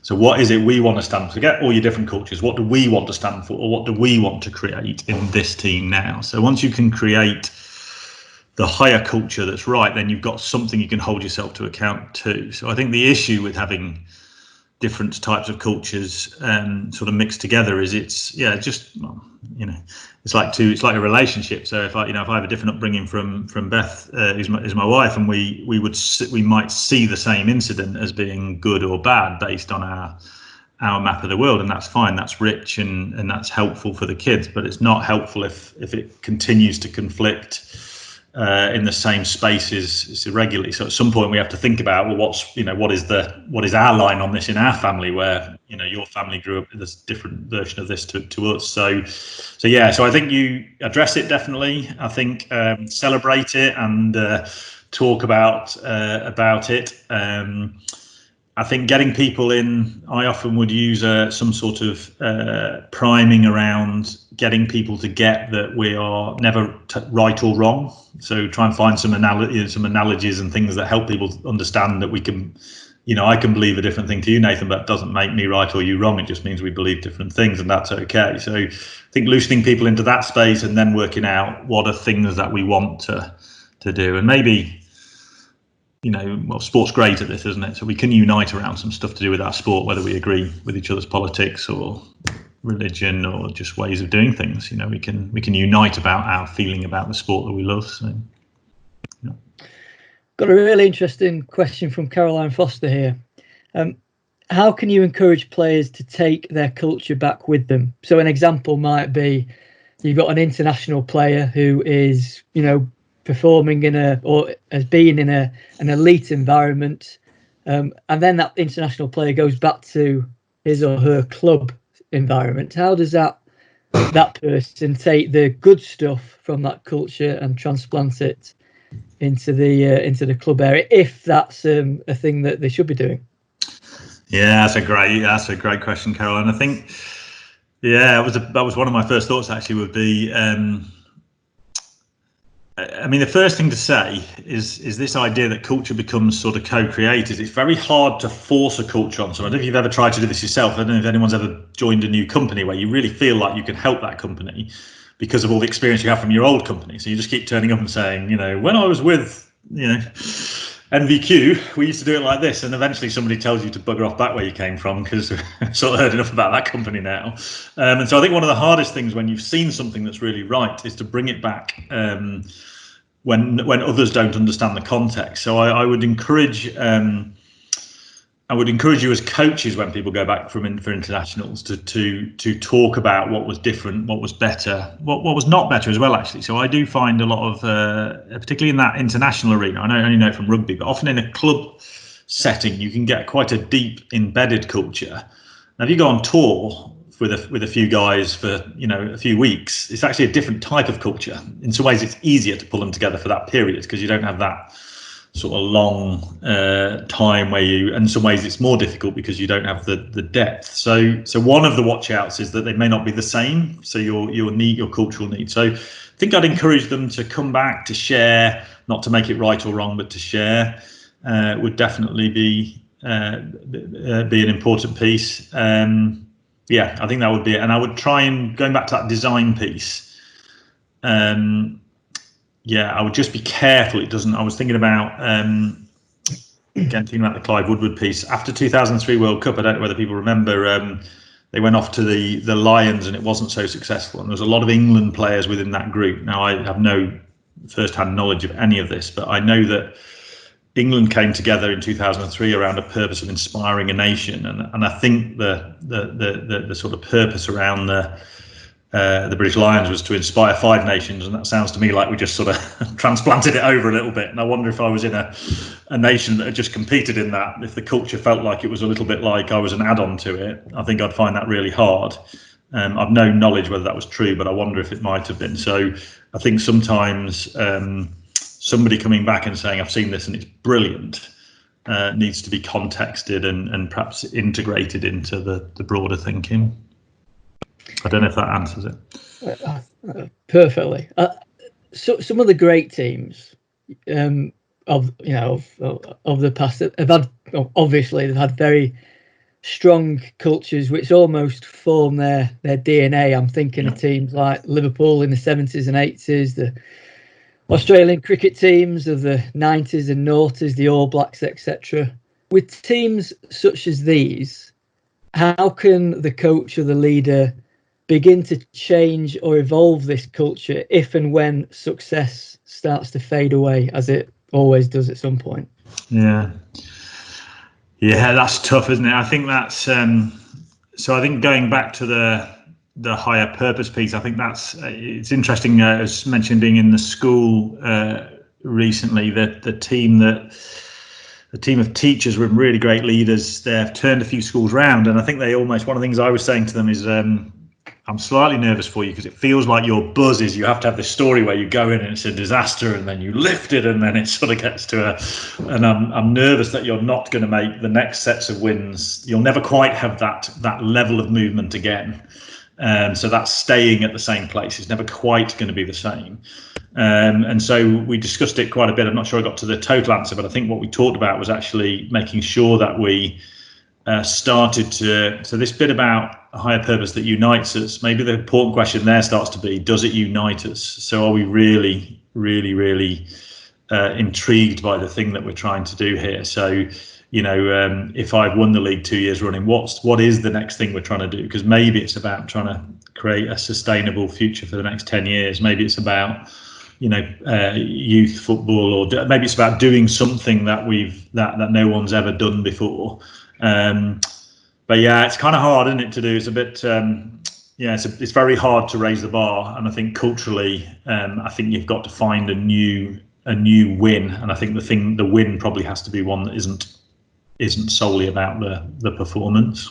So what is it we want to stand for? Forget all your different cultures. What do we want to stand for, or what do we want to create in this team now? So once you can create the higher culture that's right, then you've got something you can hold yourself to account to. So I think the issue with having different types of cultures sort of mixed together is it's like a relationship. So if I have a different upbringing from Beth, who's my wife, and we might see the same incident as being good or bad based on our map of the world, and that's fine. That's rich and that's helpful for the kids, but it's not helpful if it continues to conflict in the same spaces irregularly. So at some point we have to think about, well, what is our line on this in our family, where your family grew up with this different version of this to us. So I think you address it, definitely. I think celebrate it and talk about it. I think getting people in, I often would use some sort of priming around getting people to get that we are never right or wrong. So try and find some analogies and things that help people understand that we can, I can believe a different thing to you, Nathan, but it doesn't make me right or you wrong. It just means we believe different things, and that's okay. So I think loosening people into that space and then working out what are things that we want to to do. And maybe, well, sport's great at this, isn't it? So we can unite around some stuff to do with our sport, whether we agree with each other's politics or religion or just ways of doing things. We can unite about our feeling about the sport that we love. So, yeah. Got a really interesting question from Caroline Foster here. How can you encourage players to take their culture back with them? So an example might be you've got an international player who is, performing or has been in an elite environment, and then that international player goes back to his or her club environment. How does that person take the good stuff from that culture and transplant it into the club area, if that's a thing that they should be doing? Yeah, that's a great question, Carol. And I think, that was one of my first thoughts actually would be, the first thing to say is this idea that culture becomes sort of co-created. It's very hard to force a culture on someone. I don't know if you've ever tried to do this yourself. I don't know if anyone's ever joined a new company where you really feel like you can help that company because of all the experience you have from your old company. So you just keep turning up and saying, when I was with, NVQ, we used to do it like this, and eventually somebody tells you to bugger off back where you came from because we've sort of heard enough about that company now. And so I think one of the hardest things when you've seen something that's really right is to bring it back when others don't understand the context. So I would encourage you as coaches when people go back for internationals to talk about what was different, what was better, what was not better as well, actually. So I do find a lot of, particularly in that international arena, I only know it from rugby, but often in a club setting, you can get quite a deep embedded culture. Now, if you go on tour with a few guys for a few weeks, it's actually a different type of culture. In some ways, it's easier to pull them together for that period because you don't have that sort of long time where in some ways it's more difficult because you don't have the depth. So one of the watch outs is that they may not be the same. So your cultural needs. So I think I'd encourage them to come back to share, not to make it right or wrong, but to share would definitely be an important piece. I think that would be it. And I would try and, going back to that design piece, I would just be careful it doesn't. I was thinking about thinking about the Clive Woodward piece after 2003 World Cup. I don't know whether people remember. They went off to the Lions and it wasn't so successful. And there was a lot of England players within that group. Now I have no first-hand knowledge of any of this, but I know that England came together in 2003 around a purpose of inspiring a nation, and I think the sort of purpose around the British Lions was to inspire 5 nations, and that sounds to me like we just sort of transplanted it over a little bit. And I wonder if I was in a nation that had just competed in that, if the culture felt like it was a little bit like I was an add-on to it, I think I'd find that really hard. I've no knowledge whether that was true, but I wonder if it might have been. So I think sometimes somebody coming back and saying, I've seen this and it's brilliant, needs to be contexted and perhaps integrated into the broader thinking. I don't know if that answers it. Perfectly. So some of the great teams of the past have had, obviously they've had very strong cultures which almost form their DNA. I'm thinking of teams like Liverpool in the 70s and 80s, the Australian cricket teams of the 90s and noughties, the All Blacks, etc. With teams such as these, how can the coach or the leader begin to change or evolve this culture if and when success starts to fade away, as it always does at some point? Yeah, that's tough, isn't it? I think that's so I think going back to the higher purpose piece, I think that's it's interesting. As mentioned, being in the school recently, that the team of teachers were really great leaders. They've turned a few schools round, and I think they almost, one of the things I was saying to them is, I'm slightly nervous for you because it feels like your buzz is you have to have this story where you go in and it's a disaster and then you lift it and then it sort of gets to and I'm nervous that you're not going to make the next sets of wins. You'll never quite have that level of movement again. So that's staying at the same place. It's never quite going to be the same. And so we discussed it quite a bit. I'm not sure I got to the total answer, but I think what we talked about was actually making sure that we started to, so this bit about a higher purpose that unites us, maybe the important question there starts to be, does it unite us? So are we really, really, really intrigued by the thing that we're trying to do here. So, if I've won the league 2 years running, what is the next thing we're trying to do? Because maybe it's about trying to create a sustainable future for the next 10 years. Maybe it's about youth football, or maybe it's about doing something that that no one's ever done before. But yeah, it's kind of hard, isn't it, to do? It's a bit it's very hard to raise the bar, and I think culturally, I think you've got to find a new win, and I think the win probably has to be one that isn't solely about the performance.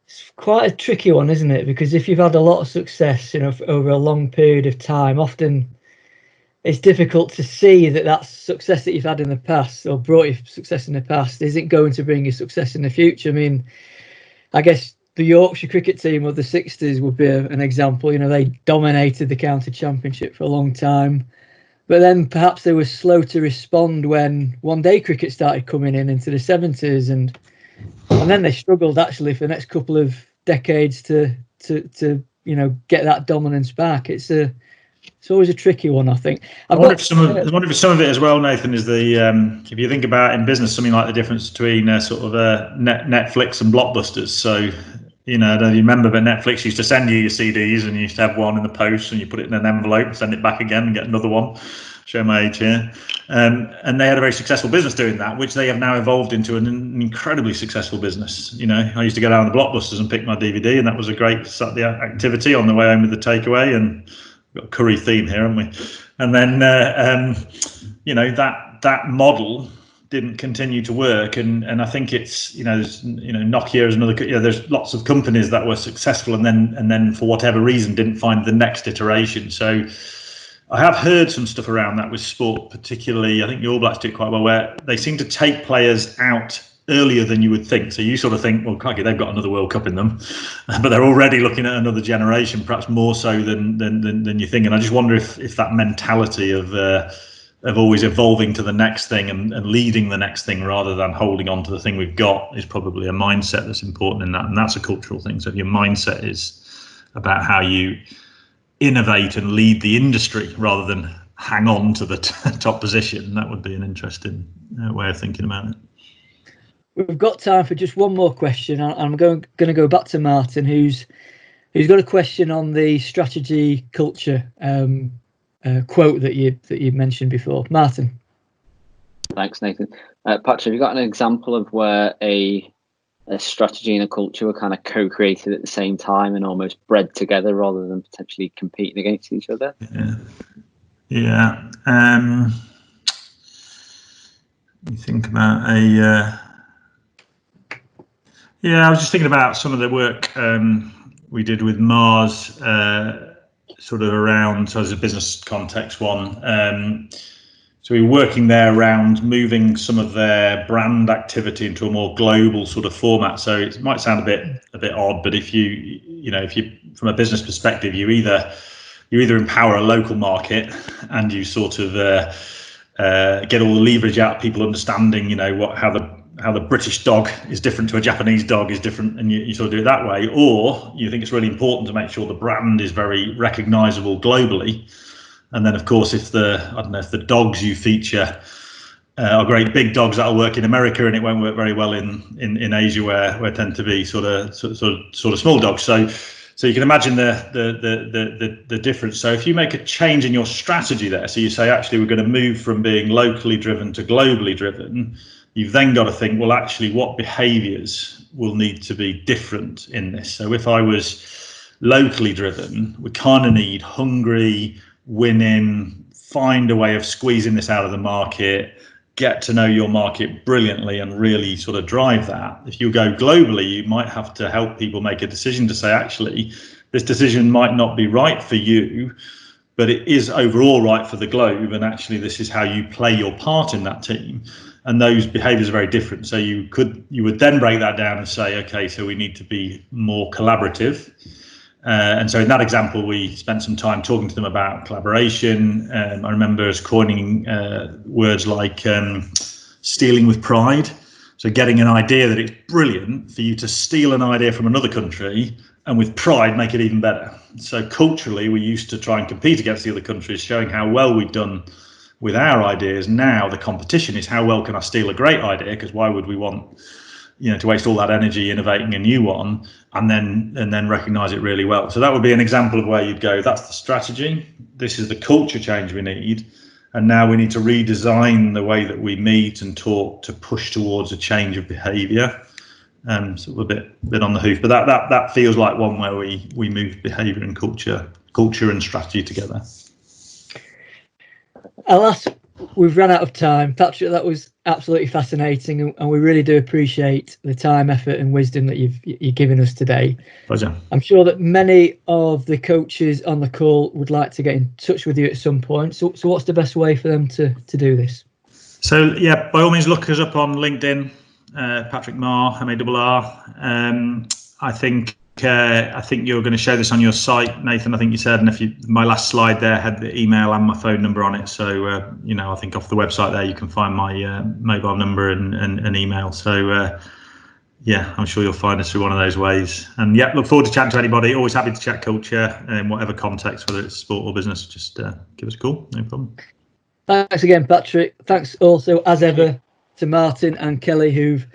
It's quite a tricky one, isn't it? Because if you've had a lot of success, over a long period of time, often it's difficult to see that success that you've had in the past, or brought you success in the past, isn't going to bring you success in the future. I mean, I guess the Yorkshire cricket team of the 60s would be an example. They dominated the county championship for a long time, but then perhaps they were slow to respond when one-day cricket started coming into the 70s, and then they struggled actually for the next couple of decades to get that dominance back. It's always a tricky one, I think. I wonder if some of it as well, Nathan, is if you think about in business something like the difference between sort of Netflix and Blockbusters. So, I don't know if you remember, but Netflix used to send you your CDs, and you used to have one in the post, and you put it in an envelope, send it back again, and get another one. Show my age here. And they had a very successful business doing that, which they have now evolved into an incredibly successful business. I used to go down to the Blockbusters and pick my DVD, and that was a great Saturday activity on the way home with the takeaway. And we've got a curry theme here, haven't we? And then that model didn't continue to work, and I think it's Nokia is another. There's lots of companies that were successful and then for whatever reason didn't find the next iteration. So I have heard some stuff around that with sport, particularly. I think the All Blacks do it quite well, where they seem to take players out earlier than you would think. So you sort of think, well, crikey, they've got another World Cup in them, but they're already looking at another generation, perhaps more so than you think. And I just wonder if that mentality of always evolving to the next thing and leading the next thing rather than holding on to the thing we've got is probably a mindset that's important in that. And that's a cultural thing. So if your mindset is about how you innovate and lead the industry rather than hang on to the top position, that would be an interesting way of thinking about it. We've got time for just one more question. I'm going to go back to Martin, who's got a question on the strategy culture quote that you mentioned before. Martin. Thanks, Nathan. Patrick, have you got an example of where a strategy and a culture were kind of co-created at the same time and almost bred together rather than potentially competing against each other? Yeah. You think about I was just thinking about some of the work we did with Mars, sort of around, so as a business context one. So we were working there around moving some of their brand activity into a more global sort of format. So it might sound a bit odd, but if you from a business perspective, you either empower a local market and you sort of get all the leverage out of people understanding, how the British dog is different to a Japanese dog is different, and you sort of do it that way, or you think it's really important to make sure the brand is very recognizable globally. And then, of course, if the dogs you feature are great big dogs, that'll work in America, and it won't work very well in Asia, where tend to be sort of small dogs. So you can imagine the difference. So if you make a change in your strategy there, so you say, actually, we're going to move from being locally driven to globally driven, you've then got to think, well, actually, what behaviours will need to be different in this? So if I was locally driven, we kind of need hungry, winning, find a way of squeezing this out of the market, get to know your market brilliantly and really sort of drive that. If you go globally, you might have to help people make a decision to say, actually, this decision might not be right for you, but it is overall right for the globe. And actually, this is how you play your part in that team. And those behaviors are very different. So you would then break that down and say, okay, so we need to be more collaborative. And so in that example, we spent some time talking to them about collaboration. I remember us coining words like stealing with pride. So getting an idea that it's brilliant for you to steal an idea from another country and with pride make it even better. So culturally, we used to try and compete against the other countries, showing how well we'd done with our ideas. Now the competition is how well can I steal a great idea, because why would we want to waste all that energy innovating a new one and then recognize it really well. So that would be an example of where you'd go, that's the strategy, this is the culture change we need, and now we need to redesign the way that we meet and talk to push towards a change of behavior. So we're a bit on the hoof, but that feels like one where we move behavior and culture and strategy together. Alas, we've run out of time. Patrick, that was absolutely fascinating, and we really do appreciate the time, effort and wisdom that you've given us today. Pleasure. I'm sure that many of the coaches on the call would like to get in touch with you at some point. So what's the best way for them to do this? So yeah, by all means, look us up on LinkedIn, Patrick Marr, MARR. I think you're going to show this on your site, Nathan. I think you said, and my last slide there had the email and my phone number on it. So I think off the website there you can find my mobile number and email. So I'm sure you'll find us through one of those ways. And look forward to chatting to anybody. Always happy to chat culture in whatever context, whether it's sport or business. Just give us a call, no problem. Thanks again, Patrick. Thanks also, as ever, to Martin and Kelly, who've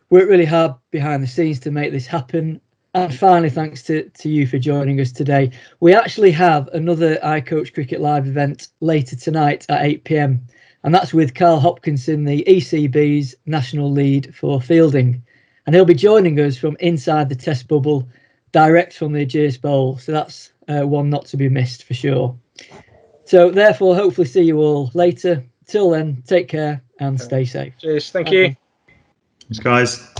worked really hard behind the scenes to make this happen. And finally, thanks to you for joining us today. We actually have another iCoach Cricket Live event later tonight at 8 p.m. And that's with Carl Hopkinson, the ECB's national lead for fielding. And he'll be joining us from inside the test bubble, direct from the Ageas Bowl. So that's one not to be missed for sure. So therefore, hopefully see you all later. Till then, take care and stay safe. Cheers. Thank you. Thanks, guys.